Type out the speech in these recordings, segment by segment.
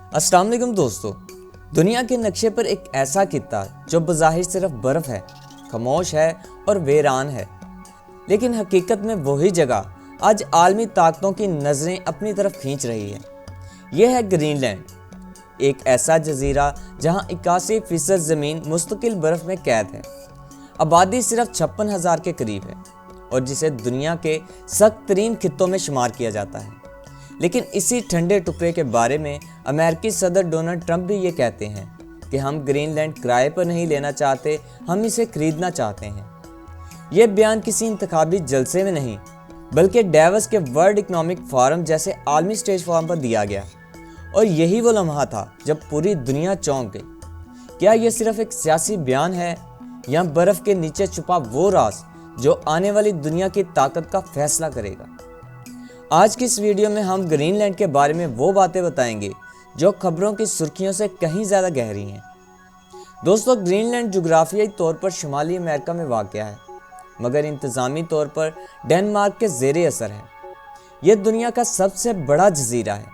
अस्सलाम वालेकुम दोस्तों। दुनिया के नक्शे पर एक ऐसा खित्ता जो बज़ाहिर सिर्फ बर्फ़ है, खामोश है और वीरान है, लेकिन हकीकत में वही जगह आज आलमी ताकतों की नज़रें अपनी तरफ खींच रही है। यह है ग्रीनलैंड, एक ऐसा जजीरा जहां 81% ज़मीन मुस्तकिल बर्फ़ में कैद है। आबादी सिर्फ 56,000 के करीब है और जिसे दुनिया के सख्त तरीन खित्तों में शुमार किया जाता है। लेकिन इसी ठंडे टुकड़े के बारे में अमेरिकी सदर डोनाल्ड ट्रंप भी ये कहते हैं कि हम ग्रीनलैंड किराए पर नहीं लेना चाहते, हम इसे खरीदना चाहते हैं। ये बयान किसी इंतखाबी जलसे में नहीं, बल्कि डेवस के वर्ल्ड इकोनॉमिक फोरम जैसे आलमी स्टेज फोरम पर दिया गया। और यही वो लम्हा था जब पूरी दुनिया चौंक गई। क्या ये सिर्फ एक सियासी बयान है या बर्फ़ के नीचे छुपा वो राज जो आने वाली दुनिया की ताकत का फैसला करेगा? आज की इस वीडियो में हम ग्रीनलैंड के बारे में वो बातें बताएंगे जो खबरों की सुर्खियों से कहीं ज़्यादा गहरी हैं। दोस्तों, ग्रीनलैंड जुग्राफियाई तौर पर शुमाली अमेरिका में वाक़या है, मगर इंतज़ामी तौर पर डेनमार्क के ज़ेरे असर है। यह दुनिया का सबसे बड़ा जजीरा है,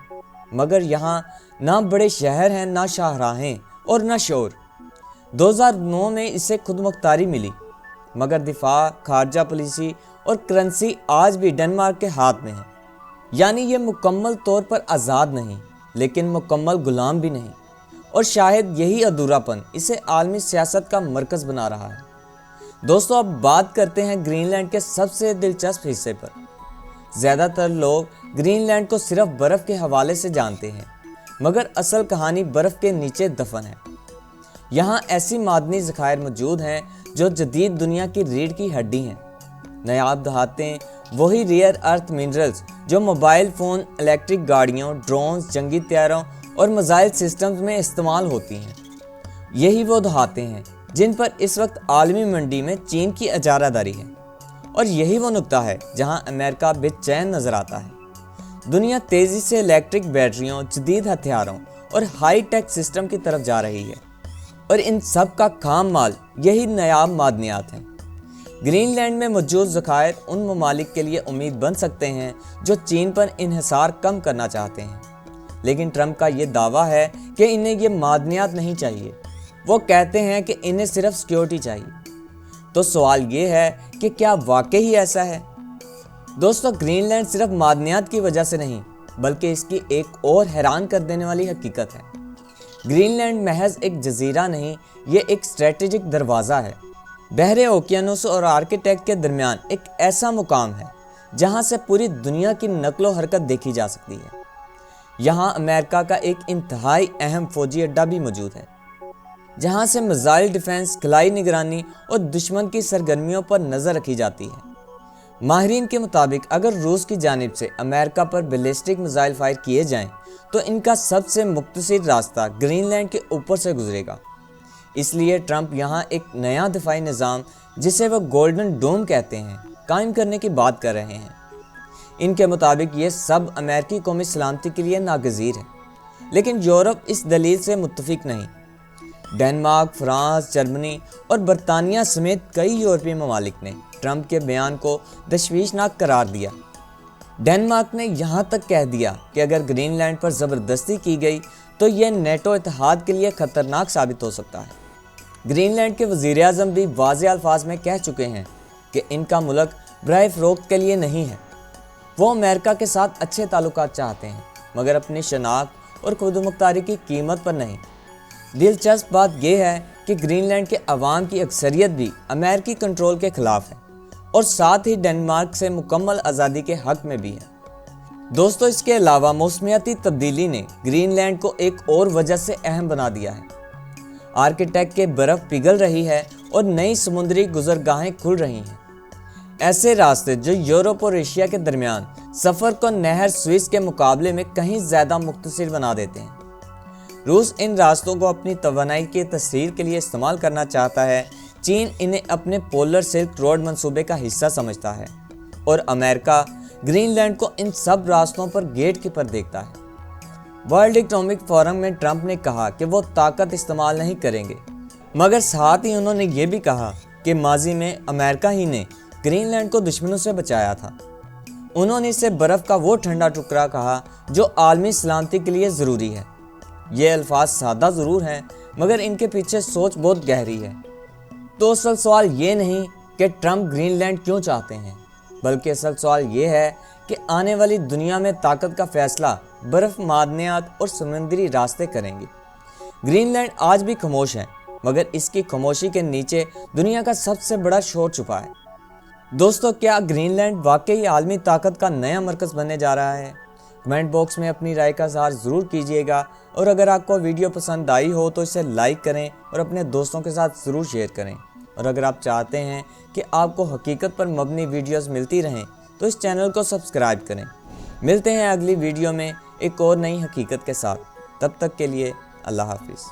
मगर यहाँ ना बड़े शहर हैं, ना शाहराहें और ना शोर। 2009 में इसे खुदमुख्तारी मिली, मगर दिफा, खारजा पॉलिसी और करेंसी आज भी डेनमार्क के हाथ में है। यानी ये मुकम्मल तौर पर आज़ाद नहीं, लेकिन मुकम्मल गुलाम भी नहीं, और शायद यही अधूरापन इसे आलमी सियासत का मरकज़ बना रहा है। दोस्तों, अब बात करते हैं ग्रीनलैंड के सबसे दिलचस्प हिस्से पर। ज़्यादातर लोग ग्रीनलैंड को सिर्फ बर्फ़ के हवाले से जानते हैं, मगर असल कहानी बर्फ़ के नीचे दफन है। यहाँ ऐसी मादनी ज़खायर मौजूद हैं जो जदीद दुनिया की रीढ़ की हड्डी हैं। नायाब दहातें, वही रेयर अर्थ मिनरल्स जो मोबाइल फ़ोन, इलेक्ट्रिक गाड़ियों, ड्रोन्स, जंगी तैयारों और मिसाइल सिस्टम्स में इस्तेमाल होती हैं। यही वो दहातें हैं जिन पर इस वक्त आलमी मंडी में चीन की इजारादारी है, और यही वो नुक्ता है जहां अमेरिका बेचैन नज़र आता है। दुनिया तेज़ी से इलेक्ट्रिक बैटरियों, जदीद हथियारों और हाई टेक सिस्टम की तरफ जा रही है, और इन सब का खाम माल यही नायाब मादनियात हैं। ग्रीनलैंड में मौजूद ज़खायर उन ममालिक के लिए उम्मीद बन सकते हैं जो चीन पर इन्हिसार कम करना चाहते हैं, लेकिन ट्रंप का ये दावा है कि इन्हें ये मादनियात नहीं चाहिए। वो कहते हैं कि इन्हें सिर्फ सिक्योरिटी चाहिए। तो सवाल ये है कि क्या वाकई ही ऐसा है? दोस्तों, ग्रीनलैंड सिर्फ मादनियात की वजह से नहीं, बल्कि इसकी एक और हैरान कर देने वाली हकीकत है। ग्रीनलैंड महज एक जजीरा नहीं, ये एक स्ट्रेटेजिक दरवाज़ा है। बहरे ओकियानूस और आर्कटिक के दरमियान एक ऐसा मुकाम है जहां से पूरी दुनिया की नकलो हरकत देखी जा सकती है। यहां अमेरिका का एक इंतहाई अहम फौजी अड्डा भी मौजूद है, जहां से मिसाइल डिफेंस, खलाई निगरानी और दुश्मन की सरगर्मियों पर नज़र रखी जाती है। माहिरीन के मुताबिक अगर रूस की जानिब से अमेरिका पर बैलिस्टिक मिसाइल फायर किए जाएं, तो इनका सबसे मुख्तसर रास्ता ग्रीनलैंड के ऊपर से गुजरेगा। इसलिए ट्रंप यहाँ एक नया दिफाई निज़ाम, जिसे वह गोल्डन डोम कहते हैं, कायम करने की बात कर रहे हैं। इनके मुताबिक ये सब अमेरिकी कौमी सलामती के लिए नागज़ीर है, लेकिन यूरोप इस दलील से मुत्तफिक नहीं। डेनमार्क, फ्रांस, जर्मनी और बरतानिया समेत कई यूरोपीय ममालिक ने ट्रंप के बयान को तशवीशनाक करार दिया। डेनमार्क ने यहाँ तक कह दिया कि अगर ग्रीनलैंड पर ज़बरदस्ती की गई तो यह नेटो इत्तेहाद के लिए ख़तरनाक साबित हो सकता है। ग्रीनलैंड के वज़ीर-ए-आज़म भी वाज़ेह अल्फाज में कह चुके हैं कि इनका मुल्क बराए फ़रोख्त के लिए नहीं है। वो अमेरिका के साथ अच्छे ताल्लुकात चाहते हैं, मगर अपनी शनाख्त और खुदमुख्तारी की कीमत पर नहीं। दिलचस्प बात यह है कि ग्रीनलैंड के अवाम की अक्सरियत भी अमेरिकी कंट्रोल के ख़िलाफ़ है, और साथ ही डेनमार्क से मुकम्मल आज़ादी के हक़ में भी है। दोस्तों, इसके अलावा मौसमियाती तब्दीली ने ग्रीनलैंड को एक और वजह से अहम बना दिया है। आर्कटिक के बर्फ़ पिघल रही है और नई समुद्री गुज़रगाहें खुल रही हैं। ऐसे रास्ते जो यूरोप और एशिया के दरमियान सफ़र को नहर स्विस के मुकाबले में कहीं ज़्यादा मुख्तसर बना देते हैं। रूस इन रास्तों को अपनी तवानाई की तस्हीर के लिए इस्तेमाल करना चाहता है। चीन इन्हें अपने पोलर सिल्क रोड मंसूबे का हिस्सा समझता है, और अमेरिका ग्रीनलैंड को इन सब रास्तों पर गेट कीपर देखता है। वर्ल्ड इकोनॉमिक फोरम में ट्रंप ने कहा कि वो ताकत इस्तेमाल नहीं करेंगे, मगर साथ ही उन्होंने ये भी कहा कि माजी में अमेरिका ही ने ग्रीनलैंड को दुश्मनों से बचाया था। उन्होंने इसे बर्फ़ का वो ठंडा टुकड़ा कहा जो आलमी सलामती के लिए ज़रूरी है। یہ الفاظ سادہ ضرور ہیں مگر ان کے پیچھے سوچ بہت گہری ہے۔ تو اصل سوال یہ نہیں کہ ٹرمپ گرین لینڈ کیوں چاہتے ہیں، بلکہ اصل سوال یہ ہے کہ آنے والی دنیا میں طاقت کا فیصلہ برف، معدنیات اور سمندری راستے کریں گے۔ گرین لینڈ آج بھی خاموش ہے مگر اس کی خاموشی کے نیچے دنیا کا سب سے بڑا شور چھپا ہے۔ دوستو، کیا گرین لینڈ واقعی عالمی طاقت کا نیا مرکز بننے جا رہا ہے؟ کمنٹ باکس میں اپنی رائے کا اظہار ضرور کیجیے گا، اور اگر آپ کو ویڈیو پسند آئی ہو تو اسے لائک کریں اور اپنے دوستوں کے ساتھ ضرور شیئر کریں۔ اور اگر آپ چاہتے ہیں کہ آپ کو حقیقت پر مبنی ویڈیوز ملتی رہیں تو اس چینل کو سبسکرائب کریں۔ ملتے ہیں اگلی ویڈیو میں ایک اور نئی حقیقت کے ساتھ، تب تک کے لیے اللہ حافظ۔